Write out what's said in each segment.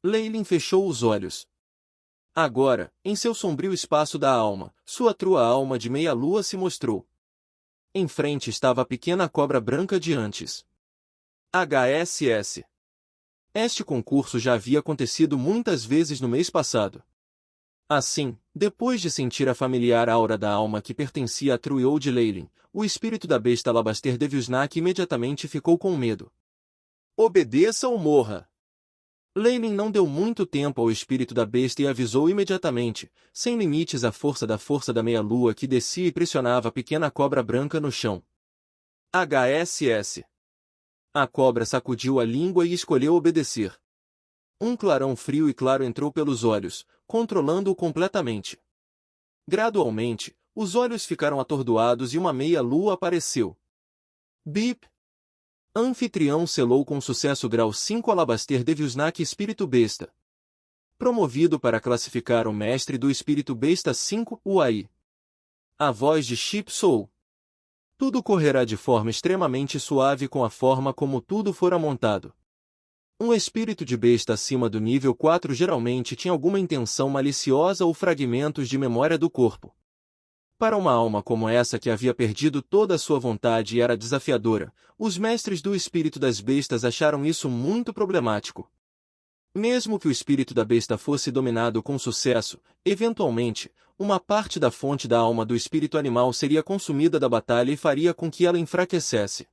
Leyline fechou os olhos. Agora, em seu sombrio espaço da alma, sua trua alma de meia-lua se mostrou. Em frente estava a pequena cobra branca de antes. HSS. Este concurso já havia acontecido muitas vezes no mês passado. Assim, depois de sentir a familiar aura da alma que pertencia a Truiou de Leyline, o espírito da besta Alabaster Devilsnack imediatamente ficou com medo. Obedeça ou morra! Leyline não deu muito tempo ao espírito da besta e avisou imediatamente, sem limites à força da meia-lua que descia e pressionava a pequena cobra branca no chão. HSS. A cobra sacudiu a língua e escolheu obedecer. Um clarão frio e claro entrou pelos olhos, controlando-o completamente. Gradualmente, os olhos ficaram atordoados e uma meia-lua apareceu. Bip! Anfitrião selou com sucesso grau 5 Alabaster Devilsnack Espírito Besta. Promovido para classificar o mestre do Espírito Besta 5, Uai. A voz de Chip Soul. Tudo correrá de forma extremamente suave com a forma como tudo fora montado. Um espírito de besta acima do nível 4 geralmente tinha alguma intenção maliciosa ou fragmentos de memória do corpo. Para uma alma como essa que havia perdido toda a sua vontade e era desafiadora, os mestres do espírito das bestas acharam isso muito problemático. Mesmo que o espírito da besta fosse dominado com sucesso, eventualmente, uma parte da fonte da alma do espírito animal seria consumida da batalha e faria com que ela enfraquecesse.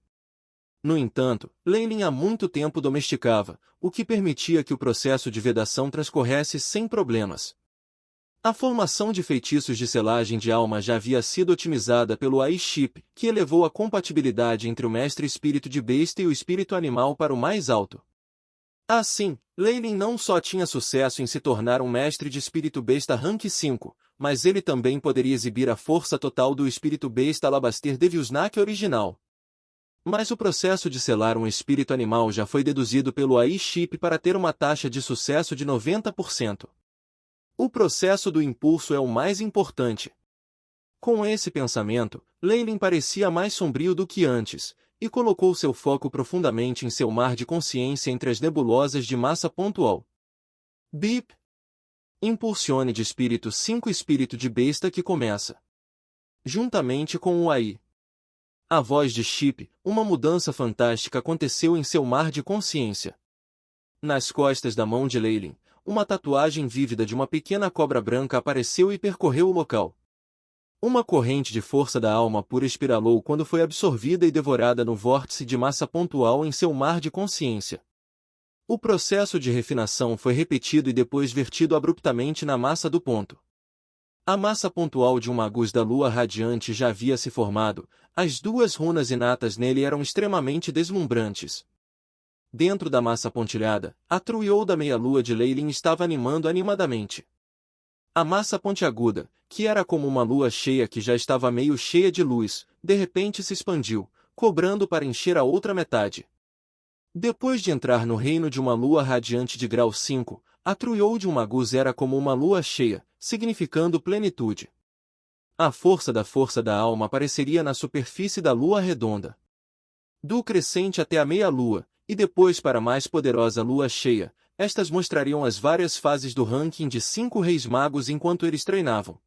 No entanto, Leyline há muito tempo domesticava, o que permitia que o processo de vedação transcorresse sem problemas. A formação de feitiços de selagem de alma já havia sido otimizada pelo AI-Chip, que elevou a compatibilidade entre o mestre espírito de besta e o espírito animal para o mais alto. Assim, Leyline não só tinha sucesso em se tornar um mestre de espírito besta rank 5, mas ele também poderia exibir a força total do espírito besta Alabaster Devilsnack original. Mas o processo de selar um espírito animal já foi deduzido pelo AI-Chip para ter uma taxa de sucesso de 90%. O processo do impulso é o mais importante. Com esse pensamento, Leyline parecia mais sombrio do que antes, e colocou seu foco profundamente em seu mar de consciência entre as nebulosas de massa pontual. Bip! Impulsione de espírito 5 espírito de besta que começa. Juntamente com o AI. A voz de Chip, uma mudança fantástica aconteceu em seu mar de consciência. Nas costas da mão de Leyline, uma tatuagem vívida de uma pequena cobra branca apareceu e percorreu o local. Uma corrente de força da alma pura espiralou quando foi absorvida e devorada no vórtice de massa pontual em seu mar de consciência. O processo de refinação foi repetido e depois vertido abruptamente na massa do ponto. A massa pontual de um magus da lua radiante já havia se formado, as duas runas inatas nele eram extremamente deslumbrantes. Dentro da massa pontilhada, a Truiou da meia-lua de Leyline estava animando animadamente. A massa pontiaguda, que era como uma lua cheia que já estava meio cheia de luz, de repente se expandiu, cobrando para encher a outra metade. Depois de entrar no reino de uma lua radiante de grau 5, a Truiou de um magus era como uma lua cheia, significando plenitude. A força da alma apareceria na superfície da lua redonda. Do crescente até a meia-lua, e depois para a mais poderosa lua cheia, estas mostrariam as várias fases do ranking de 5 reis magos enquanto eles treinavam.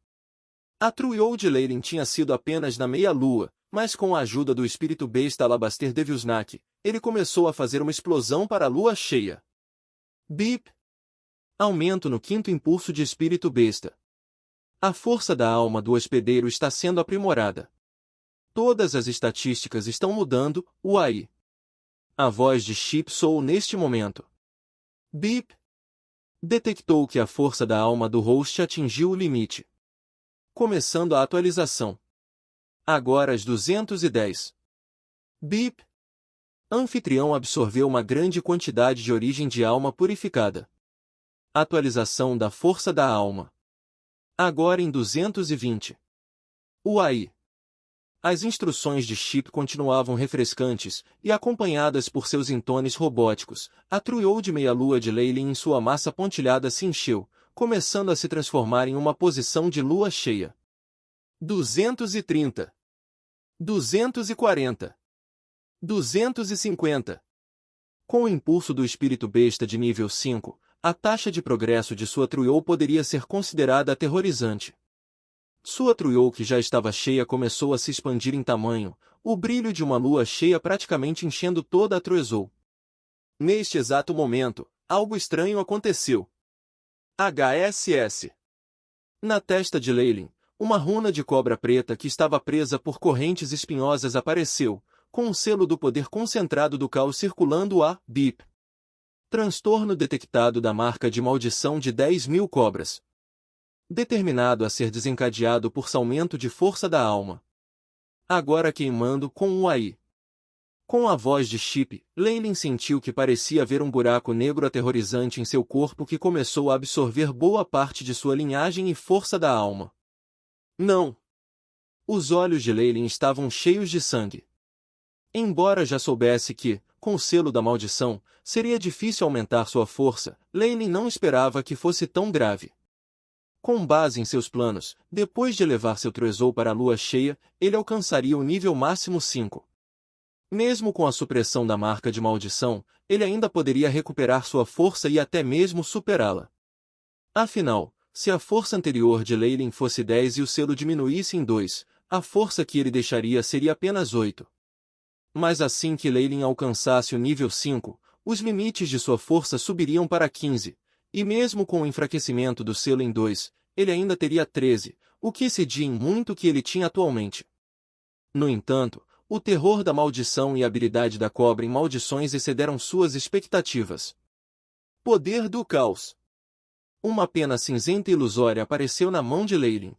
A Truiou de Leyline tinha sido apenas na meia-lua, mas com a ajuda do espírito besta Alabaster Devilsnack, ele começou a fazer uma explosão para a lua cheia. Bip! Aumento no 5º impulso de espírito besta. A força da alma do hospedeiro está sendo aprimorada. Todas as estatísticas estão mudando, Uai. A voz de Chip Soul neste momento. Bip! Detectou que a força da alma do host atingiu o limite. Começando a atualização. Agora às 210. Bip! Anfitrião absorveu uma grande quantidade de origem de alma purificada. Atualização da força da alma. Agora em 220. Uai! As instruções de Chip continuavam refrescantes, e acompanhadas por seus entones robóticos, a Truiou de meia-lua de Leyline em sua massa pontilhada se encheu, começando a se transformar em uma posição de lua cheia. 230. 240. 250. Com o impulso do espírito besta de nível 5, a taxa de progresso de sua Trueau poderia ser considerada aterrorizante. Sua Trueau, que já estava cheia, começou a se expandir em tamanho, o brilho de uma lua cheia praticamente enchendo toda a Trueau. Neste exato momento, algo estranho aconteceu. HSS. Na testa de Leyline, uma runa de cobra preta que estava presa por correntes espinhosas apareceu, com um selo do poder concentrado do caos circulando a BIP. Transtorno detectado da marca de maldição de 10.000 cobras. Determinado a ser desencadeado por aumento de força da alma. Agora queimando com o AI. Com a voz de Chip, Leyline sentiu que parecia haver um buraco negro aterrorizante em seu corpo que começou a absorver boa parte de sua linhagem e força da alma. Não! Os olhos de Leyline estavam cheios de sangue. Embora já soubesse que, com o selo da maldição, seria difícil aumentar sua força, Leyline não esperava que fosse tão grave. Com base em seus planos, depois de levar seu Trueau para a lua cheia, ele alcançaria o nível máximo 5. Mesmo com a supressão da marca de maldição, ele ainda poderia recuperar sua força e até mesmo superá-la. Afinal, se a força anterior de Leyline fosse 10 e o selo diminuísse em 2, a força que ele deixaria seria apenas 8. Mas assim que Leyline alcançasse o nível 5, os limites de sua força subiriam para 15, e mesmo com o enfraquecimento do selo em 2, ele ainda teria 13, o que excedia em muito o que ele tinha atualmente. No entanto, o terror da maldição e a habilidade da cobra em maldições excederam suas expectativas. Poder do caos. Uma pena cinzenta e ilusória apareceu na mão de Leyline.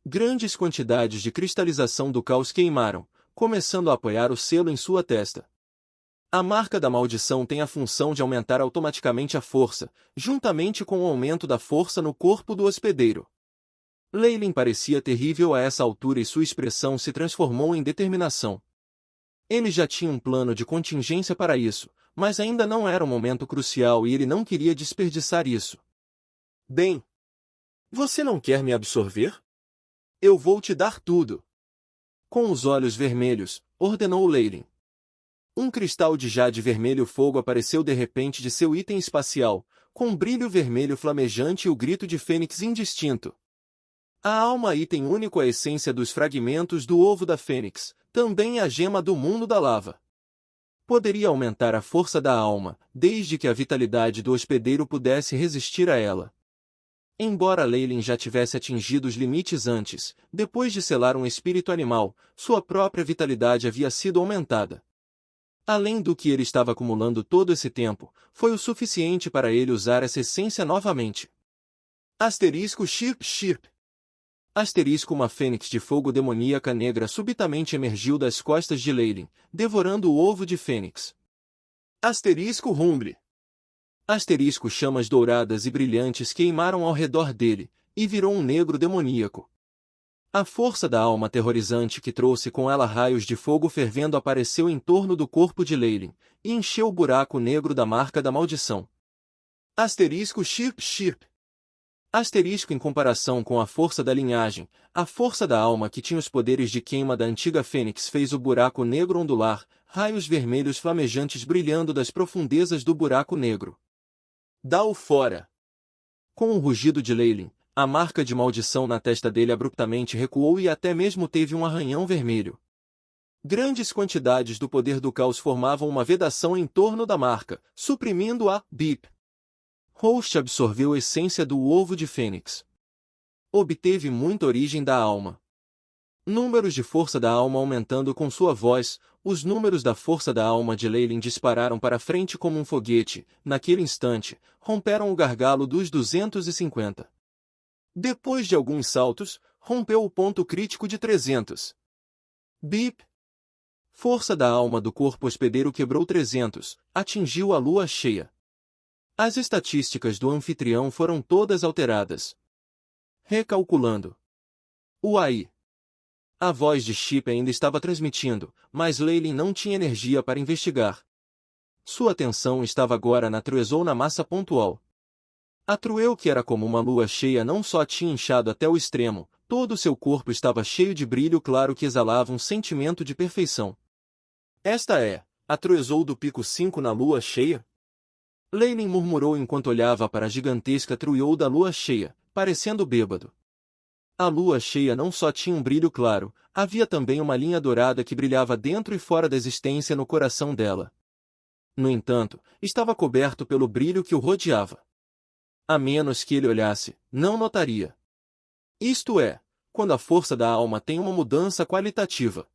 Grandes quantidades de cristalização do caos queimaram, começando a apoiar o selo em sua testa. A marca da maldição tem a função de aumentar automaticamente a força, juntamente com o aumento da força no corpo do hospedeiro. Leyline parecia terrível a essa altura e sua expressão se transformou em determinação. Ele já tinha um plano de contingência para isso, mas ainda não era o momento crucial e ele não queria desperdiçar isso. Bem, você não quer me absorver? Eu vou te dar tudo. Com os olhos vermelhos, ordenou Leyline. Um cristal de jade vermelho fogo apareceu de repente de seu item espacial, com um brilho vermelho flamejante e o grito de fênix indistinto. A alma item único, a essência dos fragmentos do ovo da fênix, também a gema do mundo da lava. Poderia aumentar a força da alma, desde que a vitalidade do hospedeiro pudesse resistir a ela. Embora Leyline já tivesse atingido os limites antes, depois de selar um espírito animal, sua própria vitalidade havia sido aumentada. Além do que ele estava acumulando todo esse tempo, foi o suficiente para ele usar essa essência novamente. Asterisco chirp chirp. Asterisco, uma fênix de fogo demoníaca negra subitamente emergiu das costas de Leyline, devorando o ovo de fênix. Asterisco rumble. Asterisco, chamas douradas e brilhantes queimaram ao redor dele, e virou um negro demoníaco. A força da alma aterrorizante que trouxe com ela raios de fogo fervendo apareceu em torno do corpo de Leyline, e encheu o buraco negro da marca da maldição. Asterisco chirp chirp. Asterisco, em comparação com a força da linhagem, a força da alma que tinha os poderes de queima da antiga fênix fez o buraco negro ondular, raios vermelhos flamejantes brilhando das profundezas do buraco negro. Dá-o fora! Com o rugido de Leyline, a marca de maldição na testa dele abruptamente recuou e até mesmo teve um arranhão vermelho. Grandes quantidades do poder do caos formavam uma vedação em torno da marca, suprimindo a BIP. Host absorveu a essência do ovo de fênix. Obteve muita origem da alma. Números de força da alma aumentando com sua voz, os números da força da alma de Leyline dispararam para frente como um foguete, naquele instante, romperam o gargalo dos 250. Depois de alguns saltos, rompeu o ponto crítico de 300. Bip! Força da alma do corpo hospedeiro quebrou 300, atingiu a lua cheia. As estatísticas do anfitrião foram todas alteradas. Recalculando. Uai! A voz de Chip ainda estava transmitindo, mas Leyline não tinha energia para investigar. Sua atenção estava agora na Trueau, na massa pontual. A Trueau, que era como uma lua cheia, não só tinha inchado até o extremo, todo o seu corpo estava cheio de brilho claro que exalava um sentimento de perfeição. Esta é a Trueau do pico 5 na lua cheia? Leilin murmurou enquanto olhava para a gigantesca Truiou da lua cheia, parecendo bêbado. A lua cheia não só tinha um brilho claro, havia também uma linha dourada que brilhava dentro e fora da existência no coração dela. No entanto, estava coberto pelo brilho que o rodeava. A menos que ele olhasse, não notaria. Isto é, quando a força da alma tem uma mudança qualitativa.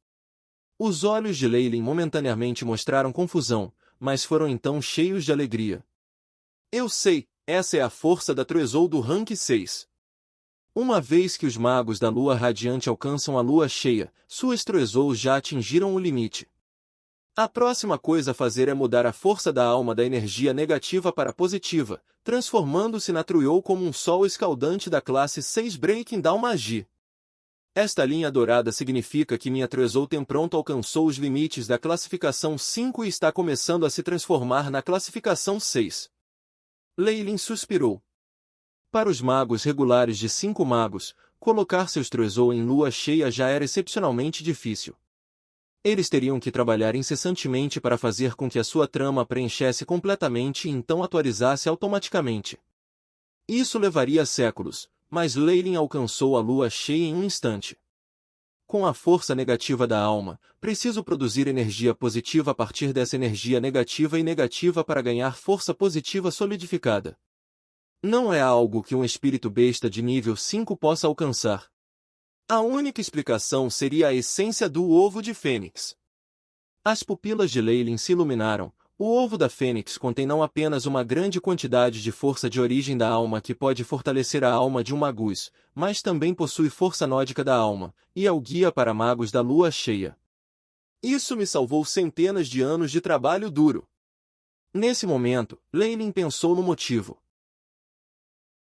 Os olhos de Leilin momentaneamente mostraram confusão, mas foram então cheios de alegria. Eu sei, essa é a força da Truezou do Rank 6. Uma vez que os magos da lua radiante alcançam a lua cheia, suas Truezous já atingiram o limite. A próxima coisa a fazer é mudar a força da alma da energia negativa para positiva, transformando-se na Truiou como um sol escaldante da classe 6 Breaking Down Magie. Esta linha dourada significa que minha Truezou pronto alcançou os limites da classificação 5 e está começando a se transformar na classificação 6. Leilin suspirou. Para os magos regulares de 5 magos, colocar seus Truezou em lua cheia já era excepcionalmente difícil. Eles teriam que trabalhar incessantemente para fazer com que a sua trama preenchesse completamente e então atualizasse automaticamente. Isso levaria séculos, mas Leilin alcançou a lua cheia em um instante. Com a força negativa da alma, preciso produzir energia positiva a partir dessa energia negativa e negativa para ganhar força positiva solidificada. Não é algo que um espírito besta de nível 5 possa alcançar. A única explicação seria a essência do ovo de Fênix. As pupilas de Leilin se iluminaram. O ovo da Fênix contém não apenas uma grande quantidade de força de origem da alma que pode fortalecer a alma de um magus, mas também possui força nódica da alma, e é o guia para magos da lua cheia. Isso me salvou centenas de anos de trabalho duro. Nesse momento, Leilin pensou no motivo.